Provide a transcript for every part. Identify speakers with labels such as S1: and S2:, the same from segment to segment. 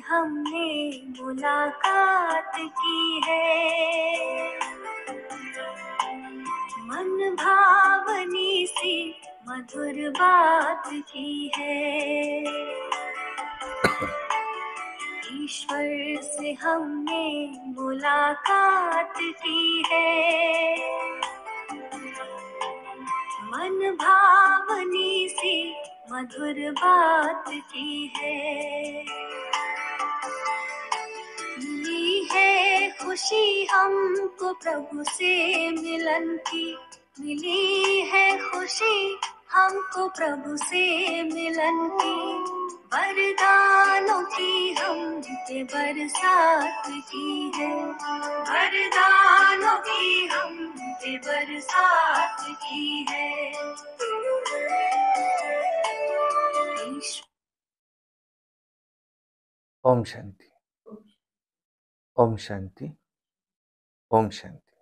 S1: हमने मुलाकात की है। मन भावनी सी मधुर बात की है। ईश्वर से हमने मुलाकात की है। मन भावनी सी मधुर बात की है। मिली है खुशी हमको प्रभु से मिलन की। मिली है खुशी हमको प्रभु से मिलन की। वरदानों की हम पे बरसात की है। वरदानों की हम पे बरसात की है।
S2: ओम शांति, ओम शांति, ओम शांति।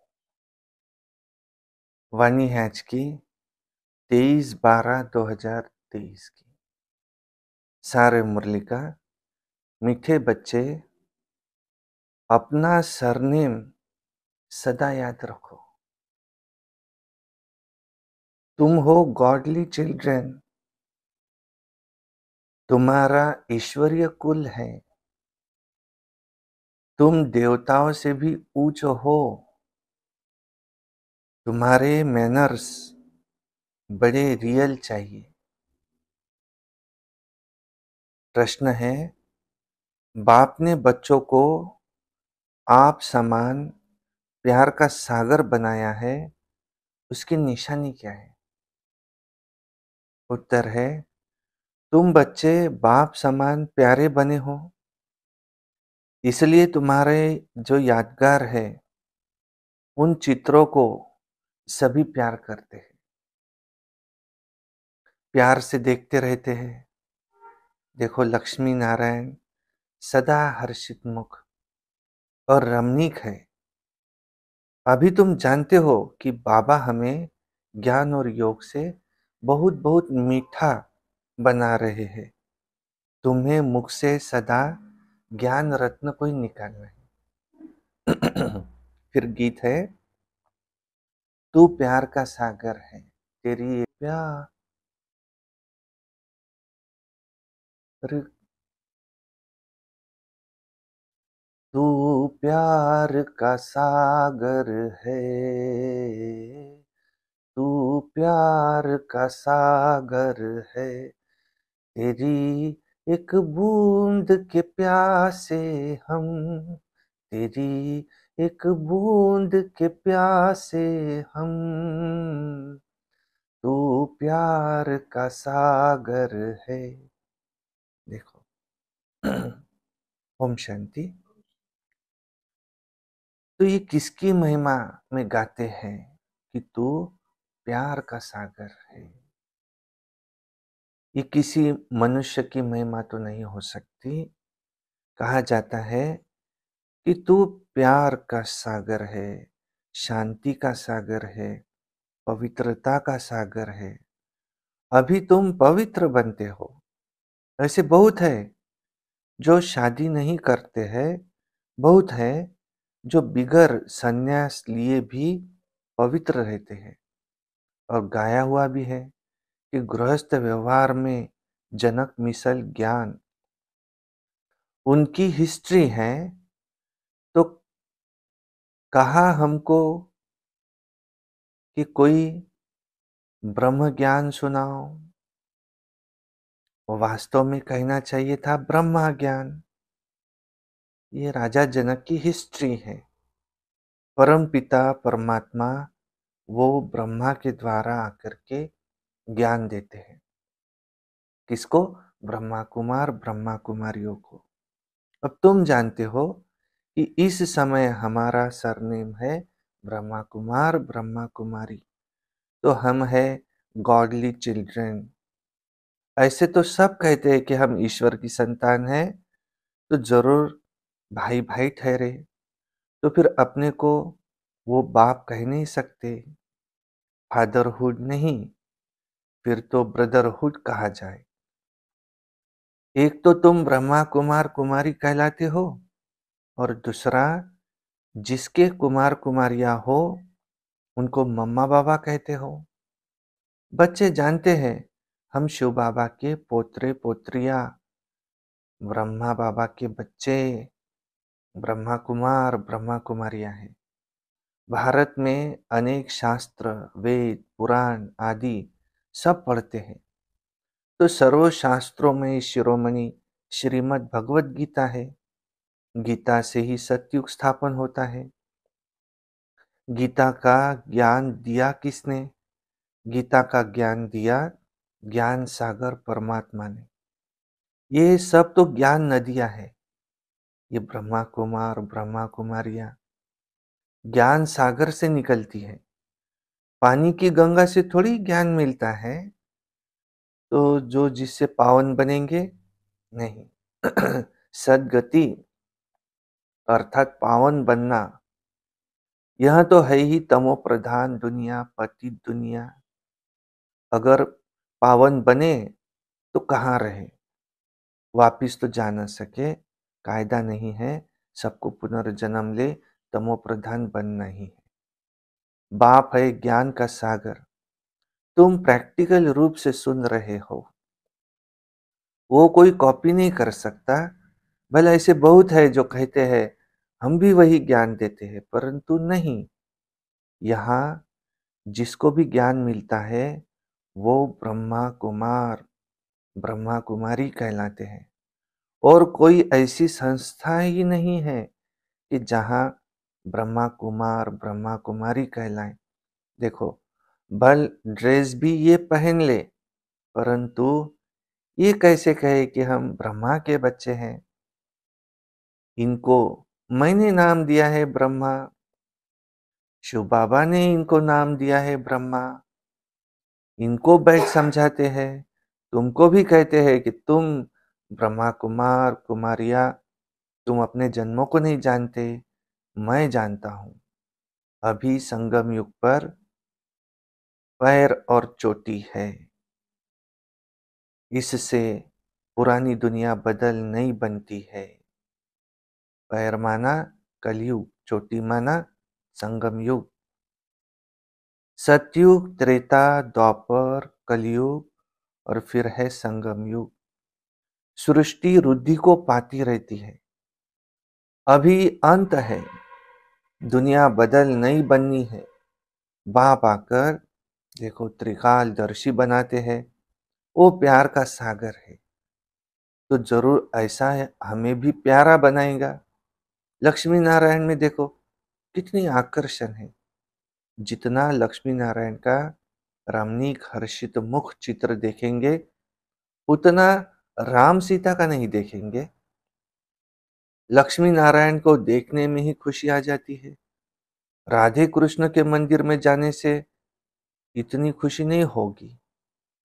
S2: वाणी हैच की 23/12/2023 की सारे मुरली का। मीठे बच्चे, अपना सरनेम सदा याद रखो। तुम हो गॉडली चिल्ड्रन। तुम्हारा ईश्वरीय कुल है। तुम देवताओं से भी ऊंच हो। तुम्हारे मैनर्स बड़े रियल चाहिए। प्रश्न है, बाप ने बच्चों को आप समान प्यार का सागर बनाया है, उसकी निशानी क्या है? उत्तर है, तुम बच्चे बाप समान प्यारे बने हो, इसलिए तुम्हारे जो यादगार है उन चित्रों को सभी प्यार करते हैं, प्यार से देखते रहते हैं। देखो, लक्ष्मी नारायण सदा हर्षित मुख और रमणीक है। अभी तुम जानते हो कि बाबा हमें ज्ञान और योग से बहुत बहुत मीठा बना रहे हैं। तुम्हें मुख से सदा ज्ञान रत्न को ही निकालना है। फिर गीत है, तू प्यार का सागर है, तेरी ये प्यार तू प्यार का सागर है, तू प्यार का सागर है। तेरी एक बूंद के प्यासे हम, तेरी एक बूंद के प्यासे हम, तू प्यार का सागर है। देखो, ओम शांति। तो ये किसकी महिमा में गाते हैं कि तू प्यार का सागर है? ये किसी मनुष्य की महिमा तो नहीं हो सकती। कहा जाता है कि तू प्यार का सागर है, शांति का सागर है, पवित्रता का सागर है। अभी तुम पवित्र बनते हो। ऐसे बहुत है जो शादी नहीं करते हैं, बहुत है जो बिगर संन्यास लिए भी पवित्र रहते हैं। और गाया हुआ भी है कि गृहस्थ व्यवहार में जनक मिसल ज्ञान उनकी हिस्ट्री है। तो कहा हमको कि कोई ब्रह्म ज्ञान सुनाओ, वास्तव में कहना चाहिए था ब्रह्मा ज्ञान। ये राजा जनक की हिस्ट्री है। परम पिता परमात्मा वो ब्रह्मा के द्वारा आकर के ज्ञान देते हैं। किसको? ब्रह्मा कुमार ब्रह्मा कुमारियों को। अब तुम जानते हो कि इस समय हमारा सरनेम है ब्रह्मा कुमार ब्रह्मा कुमारी। तो हम है गॉडली चिल्ड्रन। ऐसे तो सब कहते हैं कि हम ईश्वर की संतान हैं, तो जरूर भाई भाई ठहरे। तो फिर अपने को वो बाप कह नहीं सकते, फादरहुड नहीं, फिर तो ब्रदरहुड कहा जाए। एक तो तुम ब्रह्मा कुमार कुमारी कहलाते हो, और दूसरा जिसके कुमार कुमारियां हो उनको मम्मा बाबा कहते हो। बच्चे जानते हैं हम शिव बाबा के पोत्रे पोत्रियां, ब्रह्मा बाबा के बच्चे, ब्रह्मा कुमार ब्रह्मा कुमारियां हैं। भारत में अनेक शास्त्र, वेद, पुराण आदि सब पढ़ते हैं। तो सर्व शास्त्रों में शिरोमणि श्रीमद् भगवत गीता है। गीता से ही सतयुग स्थापन होता है। गीता का ज्ञान दिया किसने? गीता का ज्ञान दिया ज्ञान सागर परमात्मा ने। ये सब तो ज्ञान नदियां हैं। ये ब्रह्मा कुमार ब्रह्मा कुमारियां ज्ञान सागर से निकलती है। पानी की गंगा से थोड़ी ज्ञान मिलता है। तो जो जिससे पावन बनेंगे, नहीं। सदगति अर्थात पावन बनना, यह तो है ही तमो प्रधान दुनिया, पतित दुनिया। अगर पावन बने तो कहाँ रहे, वापिस तो जा न सके। कायदा नहीं है सबको पुनर्जन्म ले, तमो प्रधान बनना ही है। बाप है ज्ञान का सागर, तुम प्रैक्टिकल रूप से सुन रहे हो, वो कोई कॉपी नहीं कर सकता। भले ऐसे बहुत है जो कहते हैं हम भी वही ज्ञान देते हैं, परंतु नहीं। यहाँ जिसको भी ज्ञान मिलता है वो ब्रह्मा कुमार ब्रह्मा कुमारी कहलाते हैं। और कोई ऐसी संस्था ही नहीं है कि जहाँ ब्रह्मा कुमार ब्रह्मा कुमारी कहलाएं। देखो, भल ड्रेस भी ये पहन ले, परंतु ये कैसे कहे कि हम ब्रह्मा के बच्चे हैं। इनको मैंने नाम दिया है ब्रह्मा, शिव बाबा ने इनको नाम दिया है ब्रह्मा। इनको बैठ समझाते हैं, तुमको भी कहते हैं कि तुम ब्रह्मा कुमार कुमारिया, तुम अपने जन्मों को नहीं जानते, मैं जानता हूं। अभी संगम युग पर पैर और चोटी है। इससे पुरानी दुनिया बदल नहीं बनती है। पैर माना कलयुग, चोटी माना संगम युग। सतयुग, त्रेता, द्वापर, कलयुग और फिर है संगम युग। सृष्टि रुद्धि को पाती रहती है। अभी अंत है, दुनिया बदल नहीं बननी है। बाप आकर देखो त्रिकालदर्शी बनाते हैं, वो प्यार का सागर है। तो जरूर ऐसा है हमें भी प्यारा बनाएगा। लक्ष्मी नारायण में देखो कितनी आकर्षण है। जितना लक्ष्मी नारायण का रमणीक हर्षित मुख चित्र देखेंगे, उतना राम सीता का नहीं देखेंगे। लक्ष्मी नारायण को देखने में ही खुशी आ जाती है। राधे कृष्ण के मंदिर में जाने से इतनी खुशी नहीं होगी।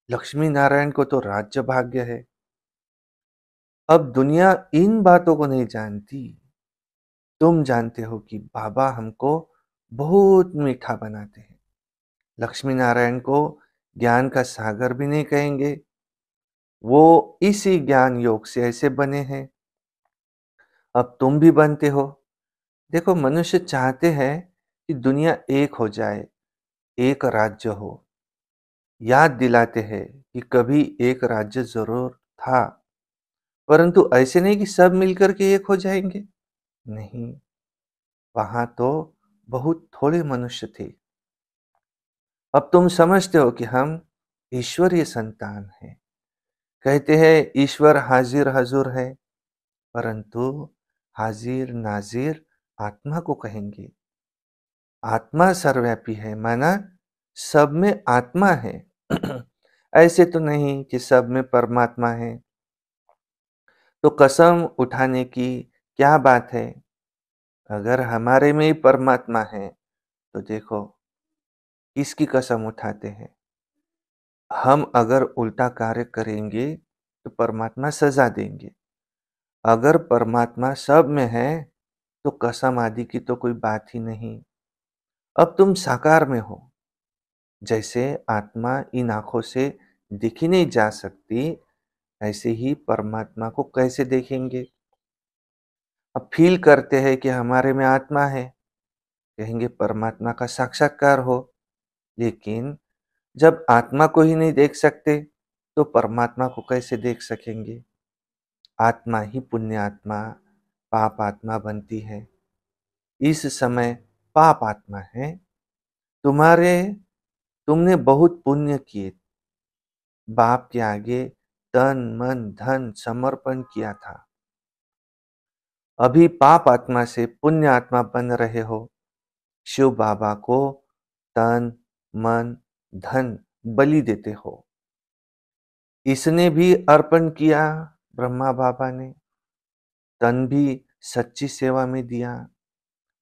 S2: लक्ष्मी नारायण को तो राज्य भाग्य है। अब दुनिया इन बातों को नहीं जानती। तुम जानते हो कि बाबा हमको बहुत मीठा बनाते हैं। लक्ष्मी नारायण को ज्ञान का सागर भी नहीं कहेंगे, वो इसी ज्ञान योग से ऐसे बने हैं। अब तुम भी बनते हो। देखो, मनुष्य चाहते हैं कि दुनिया एक हो जाए, एक राज्य हो। याद दिलाते हैं कि कभी एक राज्य जरूर था, परंतु ऐसे नहीं कि सब मिलकर के एक हो जाएंगे। नहीं, वहां तो बहुत थोड़े मनुष्य थे। अब तुम समझते हो कि हम ईश्वरीय संतान हैं। कहते हैं ईश्वर हाजिर हजूर है, परंतु हाजिर नाजिर आत्मा को कहेंगे। आत्मा सर्वव्यापी है, माना सब में आत्मा है। ऐसे तो नहीं कि सब में परमात्मा है। तो कसम उठाने की क्या बात है? अगर हमारे में ही परमात्मा है तो देखो किसकी कसम उठाते हैं। हम अगर उल्टा कार्य करेंगे तो परमात्मा सजा देंगे। अगर परमात्मा सब में है तो कसम आदि की तो कोई बात ही नहीं। अब तुम साकार में हो, जैसे आत्मा इन आंखों से दिखी नहीं जा सकती, ऐसे ही परमात्मा को कैसे देखेंगे? अब फील करते हैं कि हमारे में आत्मा है, कहेंगे परमात्मा का साक्षात्कार हो। लेकिन जब आत्मा को ही नहीं देख सकते, तो परमात्मा को कैसे देख सकेंगे? आत्मा ही पुण्य आत्मा, पाप आत्मा बनती है। इस समय पाप आत्मा है। तुम्हारे तुमने बहुत पुण्य किए, बाप के आगे तन मन धन समर्पण किया था। अभी पाप आत्मा से पुण्य आत्मा बन रहे हो। शिव बाबा को तन मन धन बलि देते हो। इसने भी अर्पण किया, ब्रह्मा बाबा ने तन भी सच्ची सेवा में दिया,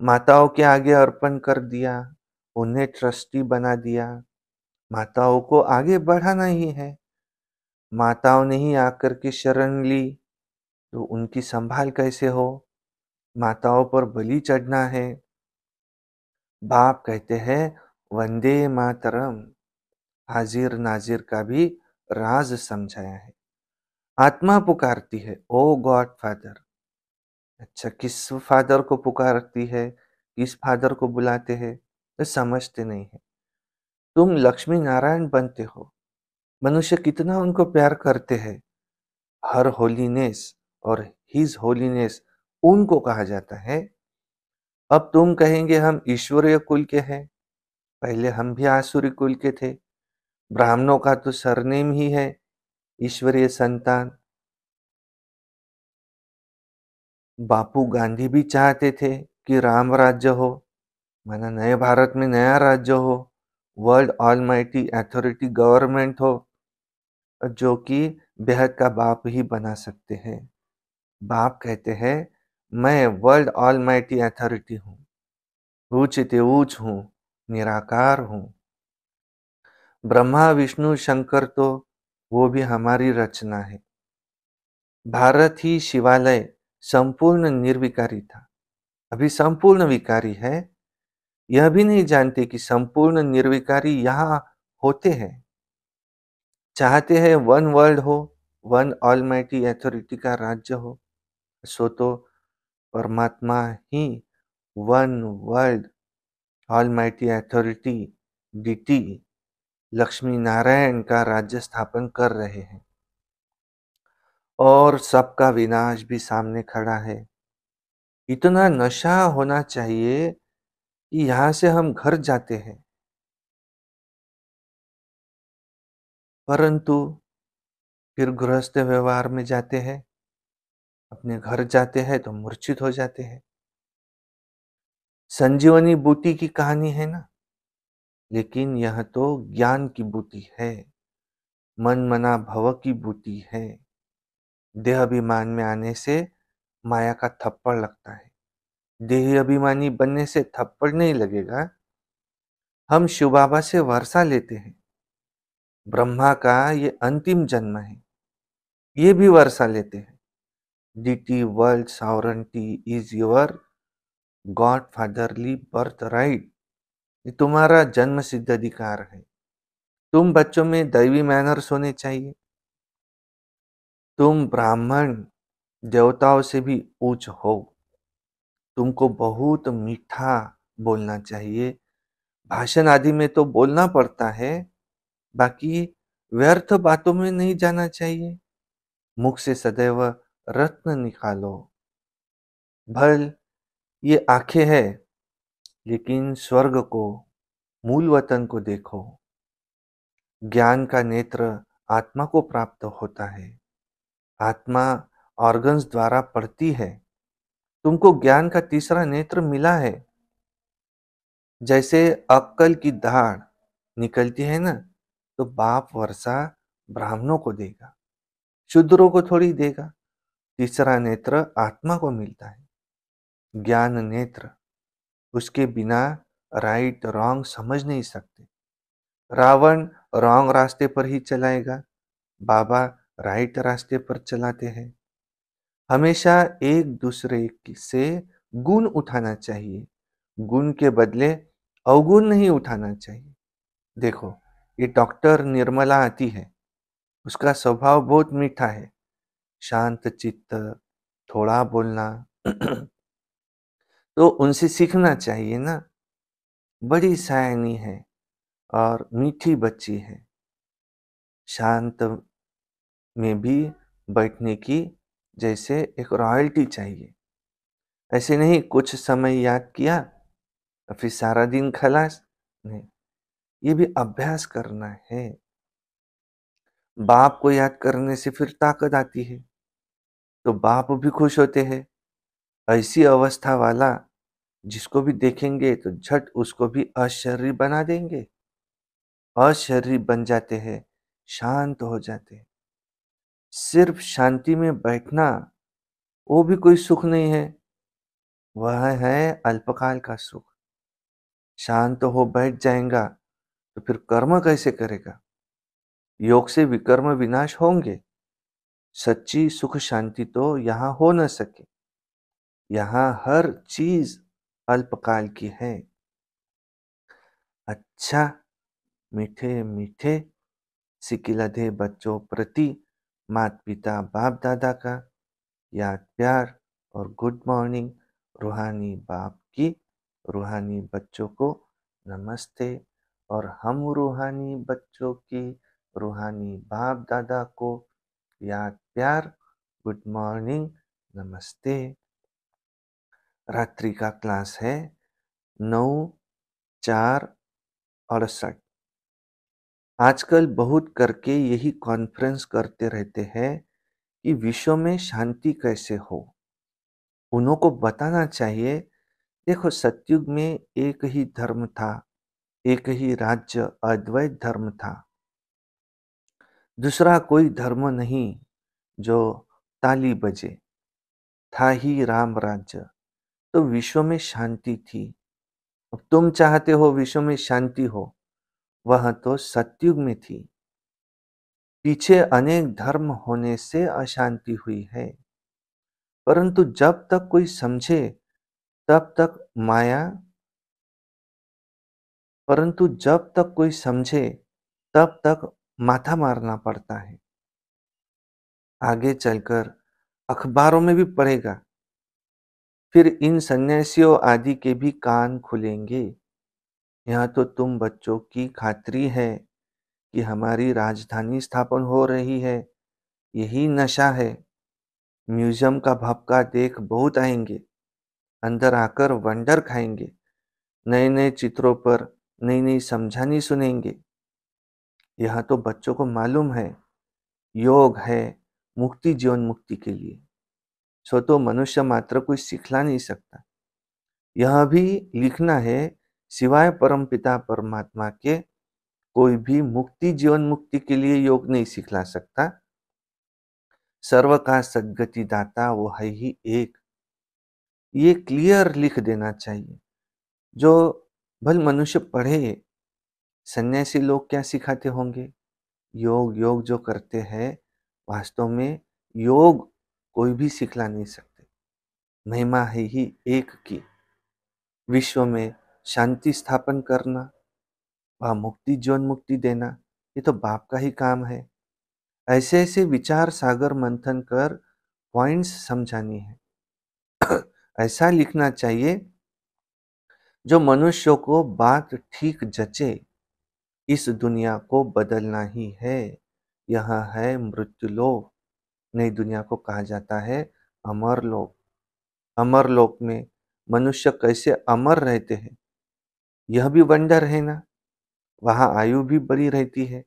S2: माताओं के आगे अर्पण कर दिया, उन्हें ट्रस्टी बना दिया। माताओं को आगे बढ़ाना ही है। माताओं ने ही आकर के शरण ली, तो उनकी संभाल कैसे हो? माताओं पर बलि चढ़ना है। बाप कहते हैं वंदे मातरम, हाजिर नाजिर का भी राज समझाया है। आत्मा पुकारती है, ओ गॉड फादर। अच्छा, किस फादर को पुकारती है, किस फादर को बुलाते हैं, तो समझते नहीं है। तुम लक्ष्मी नारायण बनते हो। मनुष्य कितना उनको प्यार करते हैं। हर होलीनेस और हिज होलीनेस उनको कहा जाता है। अब तुम कहेंगे हम ईश्वरीय कुल के हैं, पहले हम भी आसुरी कुल के थे। ब्राह्मणों का तो सरनेम ही है ईश्वरीय संतान। बापू गांधी भी चाहते थे कि राम राज्य हो, माना नए भारत में नया राज्य हो, वर्ल्ड ऑलमाइटी अथॉरिटी गवर्नमेंट हो, जो कि बेहद का बाप ही बना सकते हैं। बाप कहते हैं मैं वर्ल्ड ऑलमाइटी अथॉरिटी हूँ, ऊंचते ऊंच हूँ, निराकार हूँ। ब्रह्मा विष्णु शंकर तो वो भी हमारी रचना है। भारत ही शिवालय संपूर्ण निर्विकारी था, अभी संपूर्ण विकारी है। यह भी नहीं जानते कि संपूर्ण निर्विकारी यहाँ होते हैं। चाहते हैं वन वर्ल्ड हो, वन ऑलमाइटी अथॉरिटी का राज्य हो। सो तो परमात्मा ही one world almighty authority deity Lakshmi Narayan का राज्य स्थापन कर रहे हैं, और सबका विनाश भी सामने खड़ा है। इतना नशा होना चाहिए कि यहाँ से हम घर जाते हैं, परंतु फिर गृहस्थ व्यवहार में जाते हैं, अपने घर जाते हैं तो मूर्छित हो जाते हैं। संजीवनी बूटी की कहानी है ना, लेकिन यह तो ज्ञान की बूटी है, मन मना भव की बूटी है। देह अभिमान में आने से माया का थप्पड़ लगता है। देह अभिमानी बनने से थप्पड़ नहीं लगेगा। हम शिव बाबा से वर्षा लेते हैं, ब्रह्मा का ये अंतिम जन्म है, ये भी वर्षा लेते हैं। डीटी world sovereignty is your god fatherly birthright, ये तुम्हारा जन्म सिद्ध अधिकार है। तुम बच्चों में दैवी मैनर्स होने चाहिए। तुम ब्राह्मण देवताओं से भी ऊंच हो। तुमको बहुत मीठा बोलना चाहिए। भाषण आदि में तो बोलना पड़ता है, बाकी व्यर्थ बातों में नहीं जाना चाहिए। मुख से सदैव रत्न निकालो। भल ये आंखें हैं, लेकिन स्वर्ग को, मूल वतन को देखो। ज्ञान का नेत्र आत्मा को प्राप्त होता है। आत्मा ऑर्गन्स द्वारा पढ़ती है। तुमको ज्ञान का तीसरा नेत्र मिला है। जैसे अक्कल की धार निकलती है ना, तो बाप वर्षा ब्राह्मणों को देगा, शूद्रों को थोड़ी देगा। तीसरा नेत्र आत्मा को मिलता है, ज्ञान नेत्र। उसके बिना राइट रॉन्ग समझ नहीं सकते। रावण रॉन्ग रास्ते पर ही चलाएगा, बाबा राइट रास्ते पर चलाते हैं। हमेशा एक दूसरे से गुण उठाना चाहिए, गुण के बदले अवगुण नहीं उठाना चाहिए। देखो, ये डॉक्टर निर्मला आती है, उसका स्वभाव बहुत मीठा है, शांत चित्त, थोड़ा बोलना। तो उनसे सीखना चाहिए ना। बड़ी सयानी है और मीठी बच्ची है। शांत में भी बैठने की जैसे एक रॉयल्टी चाहिए। ऐसे नहीं कुछ समय याद किया और फिर सारा दिन खलास। नहीं, ये भी अभ्यास करना है। बाप को याद करने से फिर ताकत आती है, तो बाप भी खुश होते हैं। ऐसी अवस्था वाला जिसको भी देखेंगे तो झट उसको भी अशरीरी बना देंगे। अशरीरी बन जाते हैं, शांत हो जाते हैं। सिर्फ शांति में बैठना वो भी कोई सुख नहीं है, वह है अल्पकाल का सुख। शांत हो बैठ जाएगा तो फिर कर्म कैसे करेगा? योग से विकर्म विनाश होंगे। सच्ची सुख शांति तो यहाँ हो न सके। यहाँ हर चीज अल्पकाल की है। अच्छा, मीठे मीठे सिकिलधे बच्चों प्रति माता पिता बाप दादा का याद प्यार और गुड मॉर्निंग। रूहानी बाप की रूहानी बच्चों को नमस्ते, और हम रूहानी बच्चों की रूहानी बाप दादा को याद प्यार, गुड मॉर्निंग, नमस्ते। रात्रि का क्लास है 9/4/68। आजकल बहुत करके यही कॉन्फ्रेंस करते रहते हैं कि विश्व में शांति कैसे हो। उन्हों को बताना चाहिए, देखो सतयुग में एक ही धर्म था, एक ही राज्य अद्वैत धर्म था। दूसरा कोई धर्म नहीं जो ताली बजे, था ही राम राज्य। तो विश्व में शांति थी। अब तुम चाहते हो विश्व में शांति हो, वह तो सतयुग में थी। पीछे अनेक धर्म होने से अशांति हुई है। परंतु जब तक कोई समझे तब तक माया, परंतु जब तक कोई समझे तब तक माथा मारना पड़ता है। आगे चलकर अखबारों में भी पढ़ेगा, फिर इन सन्यासियों आदि के भी कान खुलेंगे। यहाँ तो तुम बच्चों की खातिरी है कि हमारी राजधानी स्थापन हो रही है, यही नशा है। म्यूजियम का भपका देख बहुत आएंगे, अंदर आकर वंडर खाएंगे, नए नए चित्रों पर नई नई समझानी सुनेंगे। यह तो बच्चों को मालूम है योग है मुक्ति, जीवन मुक्ति के लिए। सो तो मनुष्य मात्र कोई सिखला नहीं सकता। यह भी लिखना है, सिवाय परमपिता परमात्मा के कोई भी मुक्ति जीवन मुक्ति के लिए योग नहीं सिखला सकता। सर्व का सद्गति दाता वो है ही एक। ये क्लियर लिख देना चाहिए। जो भल मनुष्य पढ़े, सन्यासी लोग क्या सिखाते होंगे? योग योग जो करते हैं, वास्तव में योग कोई भी सिखला नहीं सकते। महिमा है ही एक की। विश्व में शांति स्थापन करना, वह मुक्ति जीवन मुक्ति देना, ये तो बाप का ही काम है। ऐसे ऐसे विचार सागर मंथन कर पॉइंट्स समझानी है। ऐसा लिखना चाहिए जो मनुष्यों को बात ठीक जचे। इस दुनिया को बदलना ही है। यह है मृत्युलोक। नई दुनिया को कहा जाता है अमरलोक। अमरलोक में मनुष्य कैसे अमर रहते हैं, यह भी वंडर है ना। वहां आयु भी बड़ी रहती है।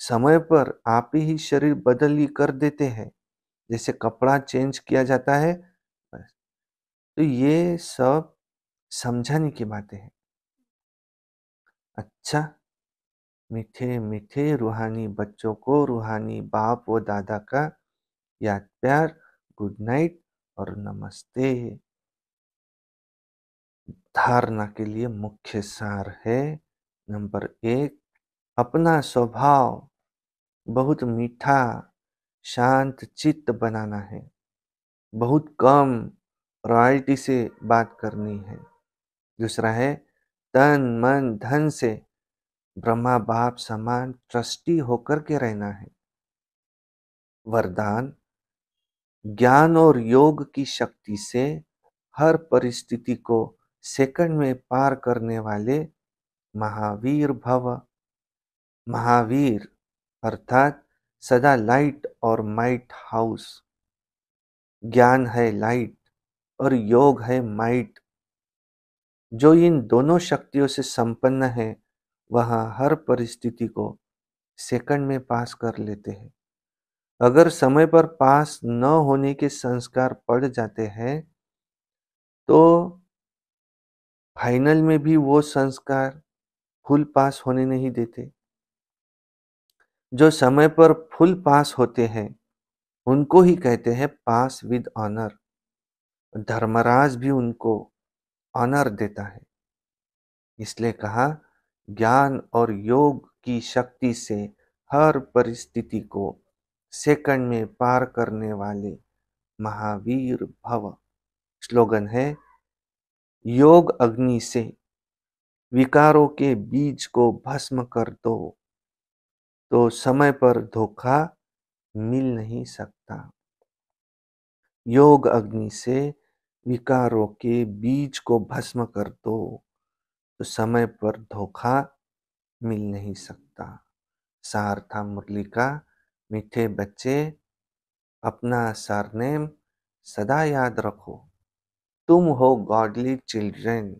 S2: समय पर आप ही शरीर बदली कर देते हैं, जैसे कपड़ा चेंज किया जाता है। तो ये सब समझाने की बातें हैं। अच्छा, मीठे मीठे रूहानी बच्चों को रूहानी बाप व दादा का याद प्यार, गुड नाइट और नमस्ते। धारणा के लिए मुख्य सार है, नंबर 1, अपना स्वभाव बहुत मीठा शांत चित्त बनाना है। बहुत कम रॉयल्टी से बात करनी है। दूसरा है तन मन धन से ब्रह्मा बाप समान ट्रस्टी होकर के रहना है। वरदान: ज्ञान और योग की शक्ति से हर परिस्थिति को सेकंड में पार करने वाले महावीर भव। महावीर अर्थात सदा लाइट और माइट हाउस। ज्ञान है लाइट और योग है माइट। जो इन दोनों शक्तियों से संपन्न है वह हर परिस्थिति को सेकंड में पास कर लेते हैं। अगर समय पर पास न होने के संस्कार पड़ जाते हैं तो फाइनल में भी वो संस्कार फुल पास होने नहीं देते। जो समय पर फुल पास होते हैं उनको ही कहते हैं पास विद ऑनर। धर्मराज भी उनको ऑनर देता है। इसलिए कहा, ज्ञान और योग की शक्ति से हर परिस्थिति को सेकंड में पार करने वाले महावीर भव। स्लोगन है, योग अग्नि से विकारों के बीज को भस्म कर दो तो समय पर धोखा मिल नहीं सकता। योग अग्नि से विकारों के बीज को भस्म कर दो तो समय पर धोखा मिल नहीं सकता। सार था मुरली का, मीठे बच्चे अपना सरनेम सदा याद रखो। तुम हो गॉडली चिल्ड्रन,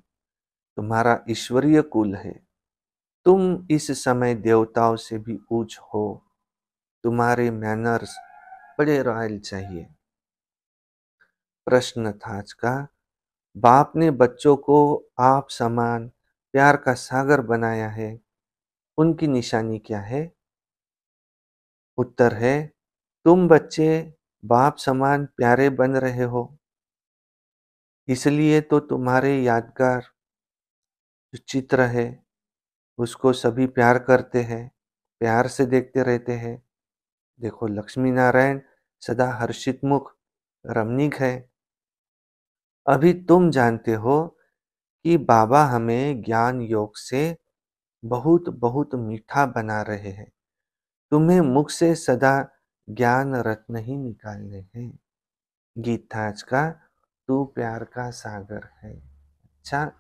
S2: तुम्हारा ईश्वरीय कुल है। तुम इस समय देवताओं से भी ऊंच हो। तुम्हारे मैनर्स बड़े रॉयल चाहिए। प्रश्न था आज का, बाप ने बच्चों को आप समान प्यार का सागर बनाया है, उनकी निशानी क्या है? उत्तर है, तुम बच्चे बाप समान प्यारे बन रहे हो, इसलिए तो तुम्हारे यादगार जो चित्र है उसको सभी प्यार करते हैं, प्यार से देखते रहते हैं। देखो, लक्ष्मी नारायण सदा हर्षित मुख रमणीक है। अभी तुम जानते हो कि बाबा हमें ज्ञान योग से बहुत बहुत मीठा बना रहे हैं। तुम्हें मुख से सदा ज्ञान रत्न ही निकालने हैं। गीत था आज का, तू प्यार का सागर है। अच्छा,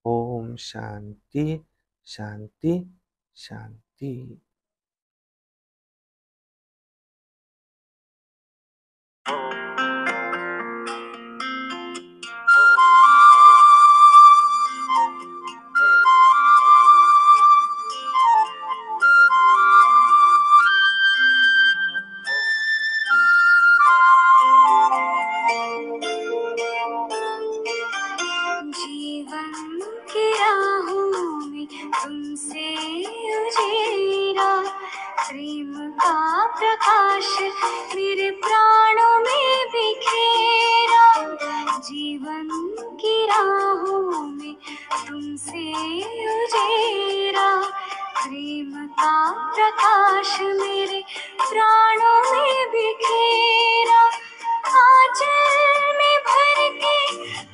S2: ओम शांति शांति शांति।
S1: जीवन की राहों में तुमसे उजेरा, प्रेम का प्रकाश मेरे प्राणों में बिखेरा। जीवन की राहों में तुमसे उजेरा, प्रेम का प्रकाश मेरे प्राणों में बिखेरा। आंचल में भर के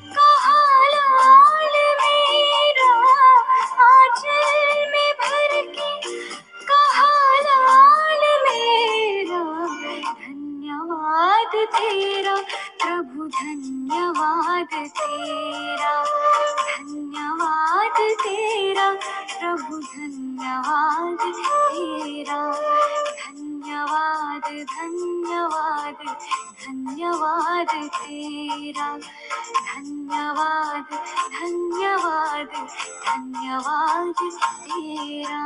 S1: कहा लाल मेरा, आंचल में भर के कहा लाल मेरा। धन्यवाद तेरा प्रभु, धन्यवाद तेरा, धन्यवाद तेरा प्रभु, धन्यवाद तेरा। धन्यवाद धन्यवाद धन्यवाद तेरा, धन्यवाद धन्यवाद धन्यवाद तेरा।